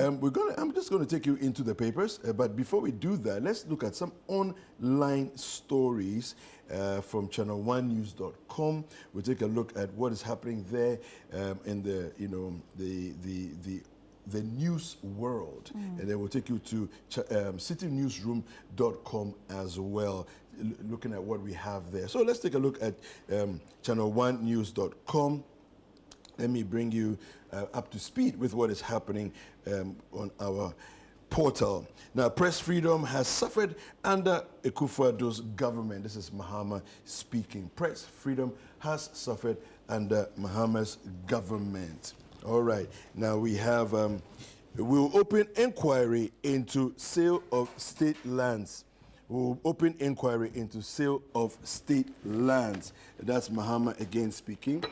I'm just going to take you into the papers, but before we do that, let's look at some online stories from ChannelOneNews.com. We'll take a look at what is happening there in the the news world, and then we'll take you to citynewsroom.com as well, looking at what we have there. So let's take a look at ChannelOneNews.com. Let me bring you up to speed with what is happening on our portal. Now, press freedom has suffered under Akufo-Addo's government. This is Mahama speaking. Press freedom has suffered under Mahama's government. All right. Now we have, we'll open inquiry into sale of state lands. We'll open inquiry into sale of state lands. That's Mahama again speaking.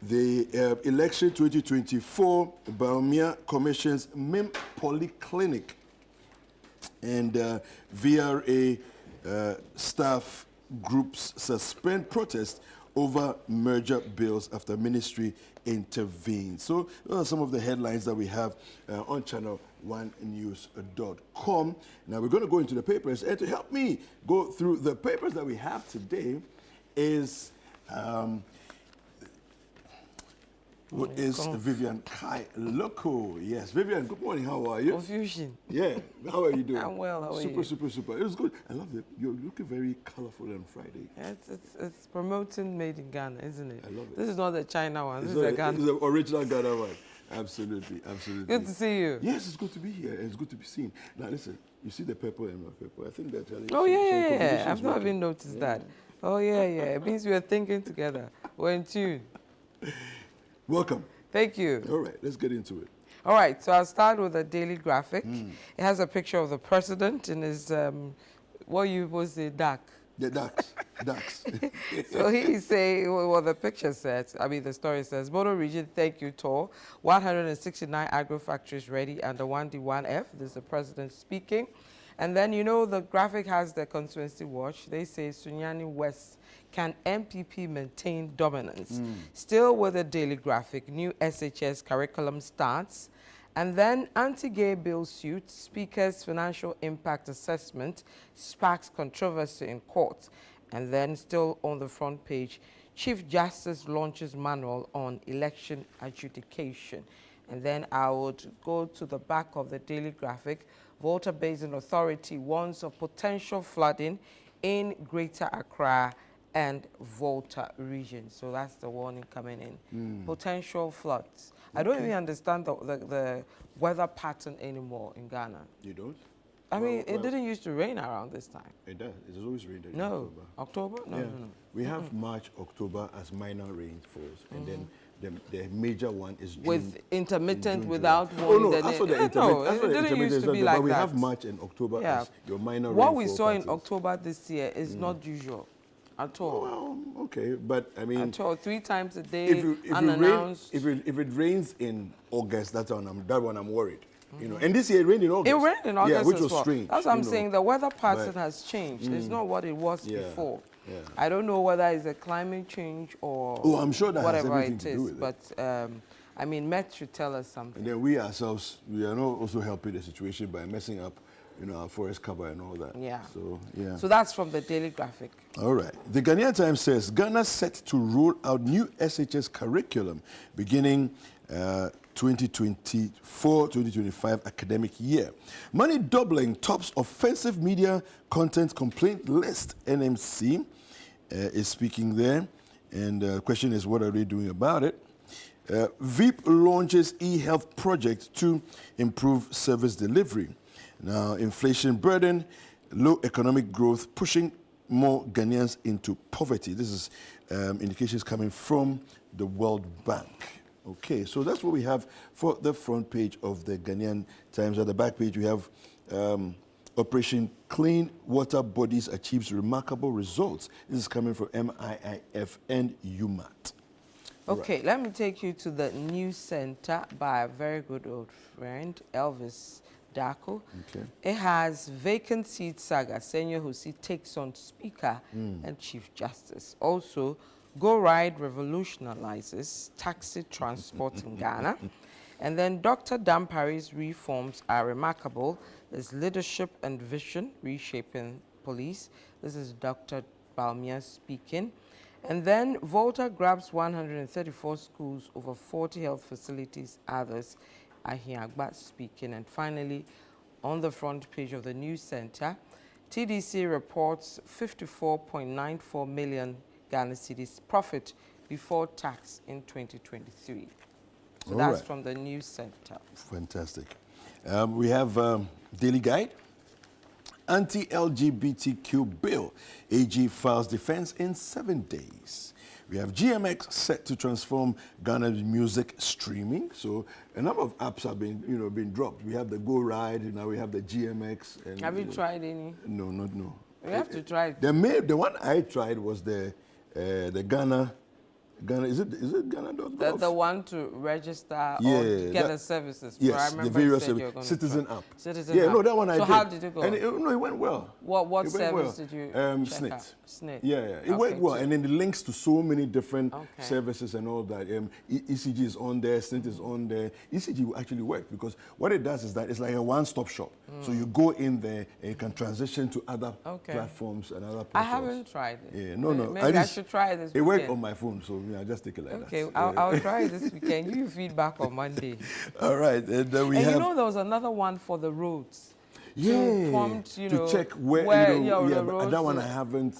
The election 2024, Baumia Commission's MIM Polyclinic and VRA staff groups suspend protest over merger bills after ministry intervenes. So those are some of the headlines that we have on ChannelOneNews.com. Now we're going to go into the papers, and to help me go through the papers that we have today is who is Vivian Kai Loco. Yes, Vivian, good morning. How are you? Confusion. Yeah, how are you doing? I'm well. How are you? Super. It was good. I love it. You're looking very colorful on Friday. Yeah, it's promoting made in Ghana, isn't it? I love it. This is not the China one. This is the Ghana. This is the original Ghana one. Absolutely. Good to see you. Yes, it's good to be here. It's good to be seen. Now listen, you see the purple and my purple. I think that's Oh yeah. I've not even noticed that. Oh yeah. It means we are thinking together. We're in tune. Welcome. Thank you. All right, let's get into it. All right, so I'll start with a daily graphic. It has a picture of the president in his, what you was the duck. The ducks. So he say, well, the picture says, the story says, Bodo region, thank you, tour. 169 agro factories ready under 1D1F. This is the president speaking. And then, you know, the graphic has the constituency watch. They say Sunyani West, can MPP maintain dominance? Still with the daily graphic, new SHS curriculum starts. And then anti-gay bill suit, speaker's financial impact assessment sparks controversy in court. And then still on the front page, Chief Justice launches manual on election adjudication. And then I would go to the back of the daily graphic. Volta Basin Authority warns of potential flooding in Greater Accra and Volta region. So that's the warning coming in. Potential floods. I don't even understand the weather pattern anymore in Ghana. You don't? It didn't used to rain around this time. It does. It has always rained in October? No. We have March, October as minor rainfalls, and then the major one is June. With intermittent, June, without July. warning. Oh, no, that's what the intermittent. It didn't used to be like that. But we have March and October as your minor rainfall. What we saw in October this year is not usual at all. Well, okay, but I mean... At all, 3 times a day, if unannounced. If it rains in August, that one I'm worried. You know, and this year it rained in August. It rained in August which as was well. strange. That's what I'm saying. The weather pattern has changed. It's not what it was before. Yeah. I don't know whether it's a climate change or I'm sure that whatever has everything it to is. do with it. But Met should tell us something. And then we ourselves, we are not also helping the situation by messing up, our forest cover and all that. Yeah. So that's from the daily graphic. All right. The Ghanaian Times says Ghana set to roll out new SHS curriculum beginning 2024-2025 academic year. Money doubling tops offensive media content complaint list. NMC is speaking there. And the question is, what are they doing about it? VIP launches e-health project to improve service delivery. Now, inflation burden, low economic growth, pushing more Ghanaians into poverty. This is indications coming from the World Bank. Okay, so that's what we have for the front page of the Ghanaian Times. At the back page, we have Operation Clean Water Bodies achieves remarkable results. This is coming from MIIF and UMAT. Okay, let me take you to the news center by a very good old friend, Elvis Darko. Okay. It has vacant seat saga. Senior Husi takes on Speaker and Chief Justice. Also, Go Ride revolutionizes taxi transport in Ghana. And then Dr. Dampari's reforms are remarkable. There's leadership and vision reshaping police. This is Dr. Balmia speaking. And then Volta grabs 134 schools, over 40 health facilities, others. Ahiagba speaking. And finally, on the front page of the news center, TDC reports 54.94 million Ghana cedis profit before tax in 2023. So that's from the news center. Fantastic. We have Daily Guide. Anti-LGBTQ bill. AG files defense in 7 days. We have GMX set to transform Ghana's music streaming. So a number of apps have been dropped. We have the Go Ride, now we have the GMX. And, have you tried any? No. You have to try it. The one I tried was the Ghana, is it Ghana.gov? The one to register or to get the services. Yes, the various Citizen app. No, that one I did. So how did it go? And it went well. What service did you check out? SNIT. Yeah. It went well. And then the links to so many different services and all that. ECG is on there, SNIT is on there. ECG will actually work because what it does is that it's like a one-stop shop. So you go in there and you can transition to other platforms and other platforms. I haven't tried it. Yeah, no. Maybe I should try this weekend. It worked on my phone, so I just take it like that. Okay, I'll try this weekend. Give you feedback on Monday. All right. And then we have... you know there was another one for the roads. To check where the roads, that one I haven't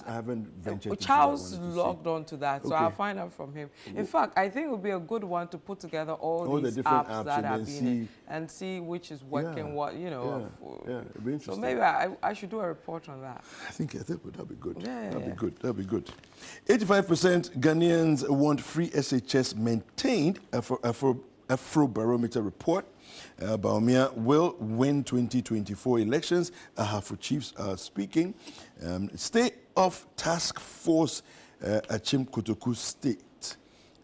ventured. Charles logged on to that, so I'll find out from him. In fact, I think it would be a good one to put together all these the different apps that have been and see which is working. It'd be interesting. So maybe I should do a report on that. I think that'd be good. That'd be good. 85% Ghanaians want free SHS maintained. Afrobarometer report. Baumia will win 2024 elections. Ahafo chiefs are speaking. Stay off task force Achim Kotoku State.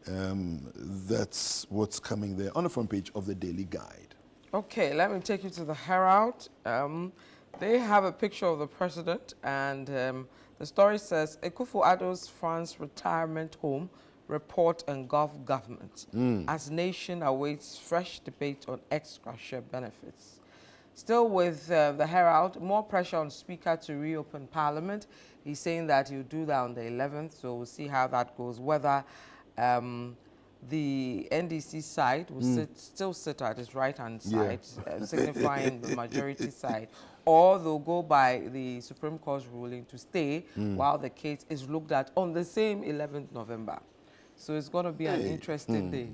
That's what's coming there on the front page of the Daily Guide. Okay, let me take you to the Herald. They have a picture of the president, and the story says, Akufo-Addo's France retirement home report engulf government as nation awaits fresh debate on ex-gratia benefits. Still with the Herald, more pressure on Speaker to reopen Parliament. He's saying that he'll do that on the 11th, so we'll see how that goes. Whether the NDC side will still sit at his right-hand side, signifying the majority side, or they'll go by the Supreme Court's ruling to stay while the case is looked at on the same 11th November. So it's going to be an interesting day.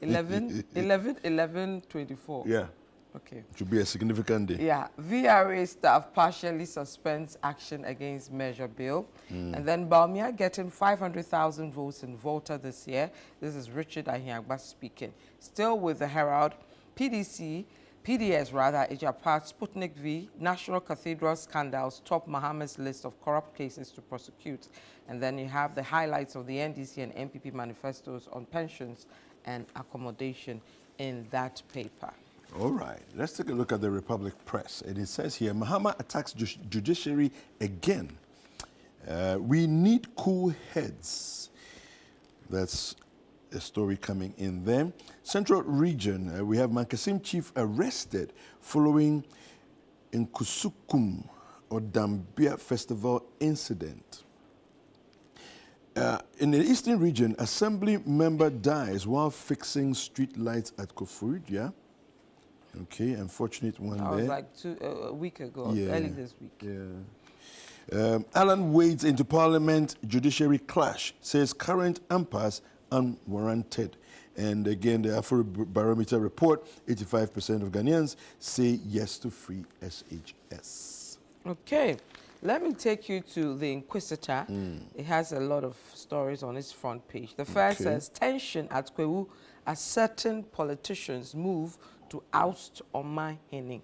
11/11/24. Yeah. Okay. It should be a significant day. Yeah. VRA staff partially suspends action against measure bill. And then Baumia getting 500,000 votes in Volta this year. This is Richard Ahiagba speaking. Still with the Herald, PDS, Ejapart, Sputnik V, National Cathedral scandals top Mohammed's list of corrupt cases to prosecute. And then you have the highlights of the NDC and MPP manifestos on pensions and accommodation in that paper. All right, let's take a look at the Republic Press. And it says here, Mahama attacks judiciary again. We need cool heads. That's a story coming in there. Central Region, we have Mankasim chief arrested following Nkusukum or Dambia Festival incident. In the Eastern Region, Assembly member dies while fixing street lights at Koforidua. Okay, unfortunate one there. That was like a week ago, early this week. Yeah. Alan wades into Parliament judiciary clash, says current impasse unwarranted. And again, the Afrobarometer report, 85% of Ghanaians say yes to free SHS. Okay. Let me take you to the Inquisitor. It has a lot of stories on its front page. The first says, tension at Kwewu as certain politicians move to oust Oma Henning.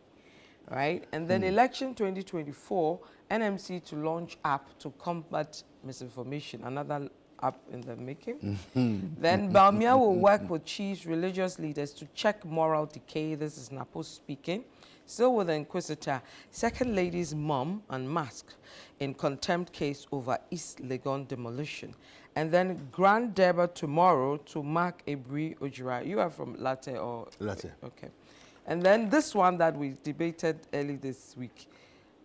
Right? And then election 2024, NMC to launch app to combat misinformation. Another app in the making. Then Baumia will work with chiefs, religious leaders to check moral decay. This is Napo speaking. Still with the Inquisitor, Second Lady's mom unmasked in contempt case over East Legon demolition. And then Grand Deba tomorrow to mark Ebri Ojira. You are from Latte or? Latte. Okay. And then this one that we debated early this week.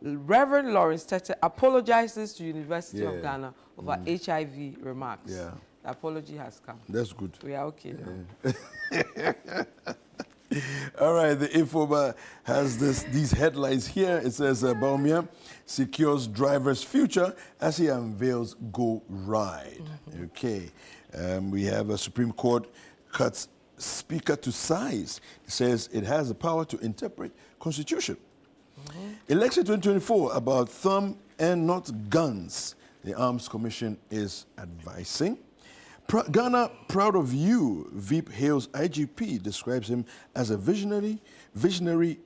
Reverend Lawrence Tete apologizes to University of Ghana over HIV remarks. Yeah. The apology has come. That's good. We are okay now. All right, the Infoba has these headlines here. It says, Baumia secures driver's future as he unveils Go Ride. Okay. We have a Supreme Court cuts speaker to size. It says it has the power to interpret Constitution. Election 2024 about thumb and not guns. The Arms Commission is advising. Ghana, proud of you. Veep hails IGP, describes him as a visionary,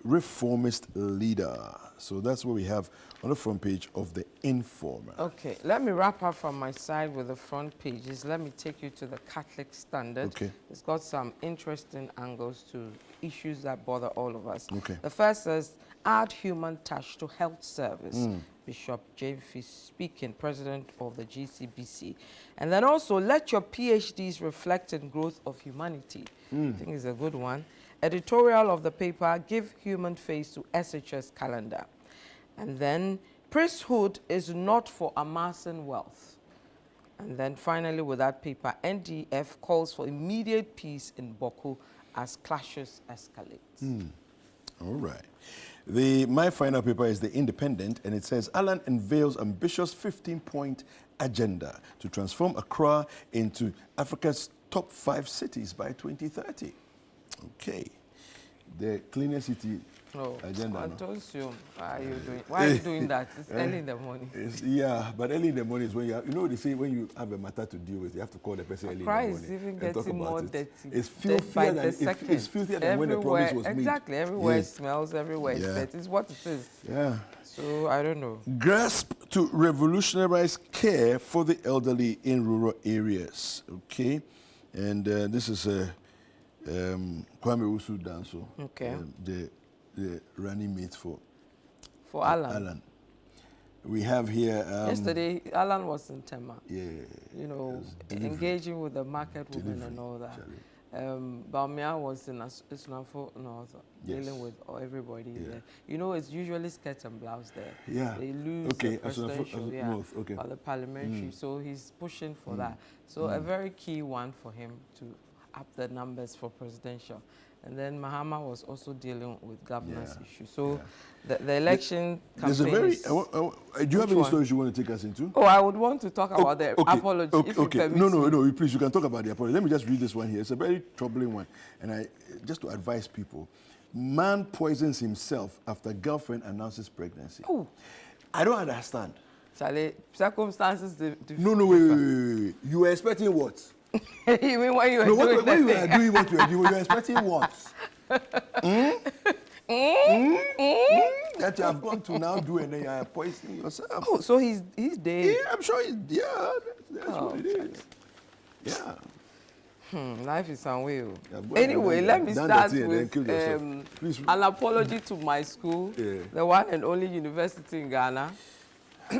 reformist leader. So that's what we have on the front page of the Informer. Okay, let me wrap up from my side with the front pages. Let me take you to the Catholic Standard. Okay. It's got some interesting angles to issues that bother all of us. Okay. The first is add human touch to health service. Bishop James Fee speaking, president of the GCBC. And then also, let your PhDs reflect in growth of humanity. I think it's a good one. Editorial of the paper, give human face to SHS calendar. And then, priesthood is not for amassing wealth. And then finally, with that paper, NDF calls for immediate peace in Boko as clashes escalate. All right. My final paper is The Independent, and it says, Alan unveils ambitious 15-point agenda to transform Accra into Africa's top 5 cities by 2030. Okay. The cleaner city agenda. Antonio, why are you doing that? It's early in the morning. Yeah, but early in the morning is when they say when you have a matter to deal with, you have to call the person early in the morning. Is even getting more dirty. It's filthier than when the promise was made. Exactly, everywhere it smells, everywhere it's dirty. It's what it is. Yeah. So, I don't know. Grasp to revolutionize care for the elderly in rural areas. Okay. And this is Kwame Usu Danso. Okay. The running mate for Alan. We have here... yesterday, Alan was in Tema. Yeah. You know, engaging with the market women and all that. Baumia was in Islamfo North, dealing with everybody there. You know, it's usually skirt and blouse there. Yeah. They lose the presidential, or the parliamentary. So he's pushing for that. So a very key one for him to up the numbers for presidential. And then Mahama was also dealing with governance issues. So the election campaign do you have any stories you want to take us into? Oh, I would want to talk about the apology, if you permit me. No, please, you can talk about the apology. Let me just read this one here. It's a very troubling one. And just to advise people, man poisons himself after girlfriend announces pregnancy. Oh. I don't understand. Charlie, circumstances... No, wait. You were expecting what? You mean when you were doing when you were doing what you were doing, you were expecting what? That you have gone to now do and then you are poisoning yourself. Oh, so he's dead. Yeah, I'm sure that's what it is. Yeah. Life is unreal. Anyway, let me start with an apology to my school, the one and only university in Ghana.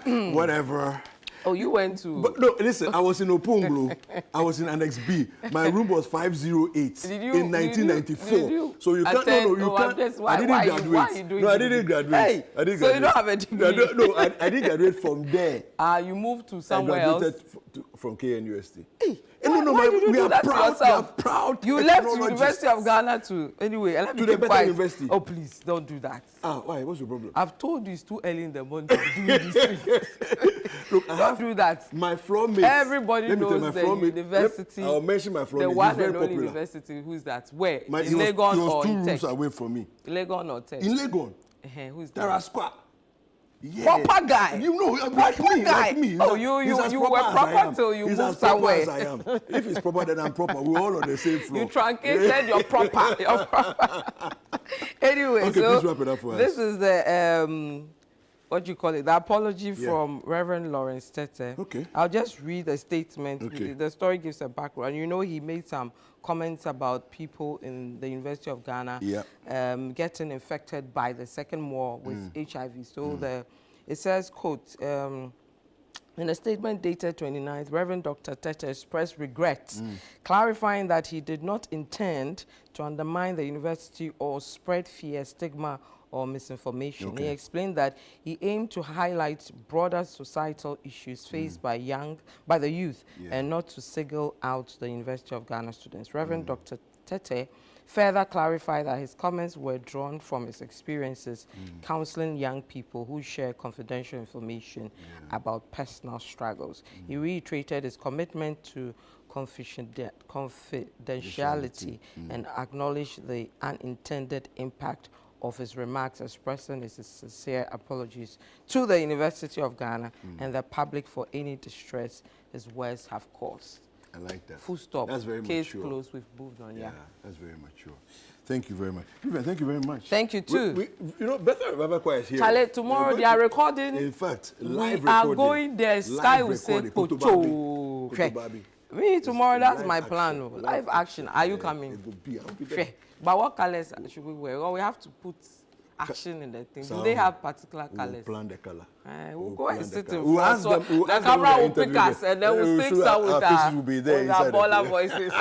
Whatever. Oh, you went to... But no, listen, I was in Oponglo. I was in Annex B. My room was 508 in 1994. So you can't... No, you can't... I didn't graduate. Why are you doing I didn't graduate. Hey, I didn't so graduate. You don't have a degree? No, I didn't graduate from there. You moved to somewhere else? I graduated from KNUST. Hey, why did you do that proud, to yourself? We are proud. You left University of Ghana to... Anyway, let me to the better university. Oh, please, don't do that. Why? What's your problem? I've told you it's too early in the morning to do these things. Look, don't do that. My floor mates. Everybody knows the university. I'll mention my floor mate. The one and only university. Who's that? Where? In Legon or in Tech? He was 2 rooms away from me. Legon or Tech? In Legon. Who's that? Tarasqua. Yeah. Proper guy. You know, like me. Oh, you were proper till you moved somewhere. He's as proper as I am. If it's proper, then I'm proper. We're all on the same floor. You truncated your proper. Anyway, okay, so please wrap it up for us. This is the what do you call it? The apology from Reverend Lawrence Tete. Okay. I'll just read the statement. Okay. The story gives a background. You know, he made some comments about people in the University of Ghana getting infected by the second war with HIV. So it says, quote, In a statement dated 29th, Reverend Dr. Tete expressed regret, clarifying that he did not intend to undermine the university or spread fear, stigma, or misinformation. Okay. He explained that he aimed to highlight broader societal issues faced by the youth, and not to single out the University of Ghana students. Reverend Dr. Tete further clarified that his comments were drawn from his experiences counseling young people who share confidential information about personal struggles. He reiterated his commitment to confidentiality and acknowledged the unintended impact of his remarks, expressing his sincere apologies to the University of Ghana and the public for any distress his words have caused. I like that. Full stop. That's very Case mature. closed. We've moved on. Yeah. That's very mature. Thank you very much. Vivian, thank you very much. Thank you too. You know, better Baba is here. Charlie, tomorrow they are recording. In fact, We live are recording. going there. Sky will say recording. Pocho. Kotobabi. Me tomorrow. That's Live my action. plan. Live action. Are you Yeah, coming? it will be. I'll be there. But what colors should we wear? Well, we have to put action in the thing. Do So they have particular We'll colors? plan the color. We'll go and plan the sit colour. in We'll front. ask them. We'll The ask them camera when will they pick interview us, and then them. we'll We'll sing show some with our faces will be there our inside the baller play. voices.